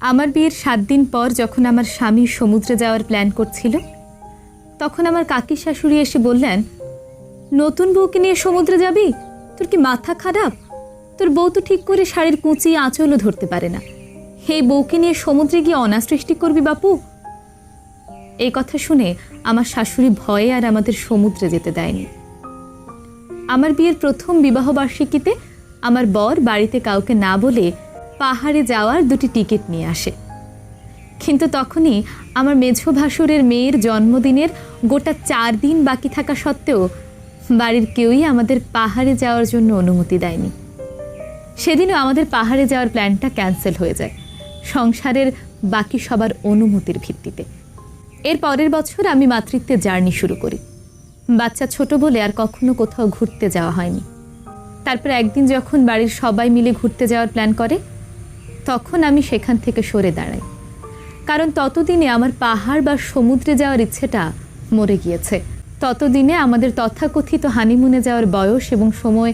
আমার বিয়ের 7 দিন পর যখন আমার স্বামী সমুদ্রে যাওয়ার প্ল্যান করছিল, তখন আমার কাকি শাশুড়ি এসে বললেন, নতুন বউকে নিয়ে সমুদ্রে যাবি? তোর কি মাথা খারাপ? তোর বউ তো ঠিক করে শাড়ির কুঁচি আঁচলও ধরতে পারে না। এই বউকে নিয়ে সমুদ্রে গিয়ে অনাসৃষ্টি করবি বাপু? এই কথা শুনে আমার শাশুড়ি ভয়ে আর আমাদের সমুদ্রে যেতে দেয়নি। আমার বিয়ের প্রথম বিবাহবার্ষিকীতে আমার বর বাড়িতে কাউকে না বলে পাহাড়ে যাওয়ার 2টি টিকিট নিয়ে আসে। কিন্তু তখনই আমার মেঝো ভাসুরের মেয়ের জন্মদিনের গোটা 4 দিন বাকি থাকা সত্ত্বেও বাড়ির কেউই আমাদের পাহাড়ে যাওয়ার জন্য অনুমতি দেয়নি। সেদিনও আমাদের পাহাড়ে যাওয়ার প্ল্যানটা ক্যান্সেল হয়ে যায় সংসারের বাকি সবার অনুমতির ভিত্তিতে। এর পরের বছর আমি মাতৃত্বের জার্নি শুরু করি। বাচ্চা ছোট বলে আর কখনো কোথাও ঘুরতে যাওয়া হয়নি। তারপর একদিন যখন বাড়ির সবাই মিলে ঘুরতে যাওয়ার প্ল্যান করে, তখন আমি সেখান থেকে সরে দাঁড়াই। কারণ ততদিনে আমার পাহাড় বা সমুদ্রে যাওয়ার ইচ্ছেটা মরে গিয়েছে। ততদিনে আমাদের তথাকথিত হানিমুনে যাওয়ার বয়স এবং সময়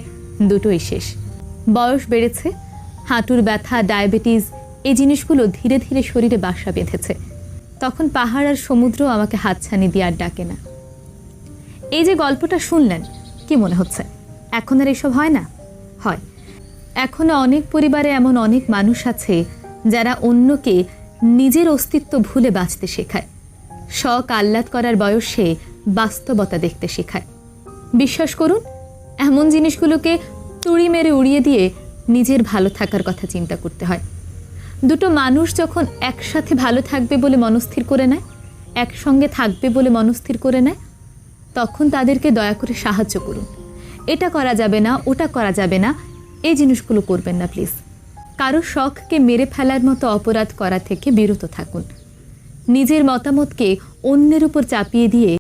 দুটোই শেষ। বয়স বেড়েছে, হাঁটুর ব্যথা, ডায়াবেটিস, এই জিনিসগুলো ধীরে ধীরে শরীরে বাসা বেঁধেছে। তখন পাহাড় আর সমুদ্র আমাকে হাতছানি দিয়ে আর ডাকে না। এই যে গল্পটা শুনলেন, কি মনে হচ্ছে এখন আর এসব হয় না? হয়। এখনো অনেক পরিবারে এমন অনেক মানুষ আছে যারা অন্যকে নিজের অস্তিত্ব ভুলে বাঁচতে শেখায়, শখ আহ্লাদ করার বয়সে বাস্তবতা দেখতে শেখায়। বিশ্বাস করুন, এমন জিনিসগুলোকে তুড়ি মেরে উড়িয়ে দিয়ে নিজের ভালো থাকার কথা চিন্তা করতে হয়। দুটো মানুষ যখন একসাথে ভালো থাকবে বলে মনস্থির করে নেয়, একসঙ্গে থাকবে বলে মনস্থির করে নেয়, তখন তাদেরকে দয়া করে সাহায্য করুন। এটা করা যাবে না, ওটা করা যাবে না, এই জিনিসগুলো করবেন না প্লিজ। কারো শখকে মেরে ফেলার মতো অপরাধ করা থেকে বিরত থাকুন। নিজের মতামতকে অন্যের উপর চাপিয়ে দিয়ে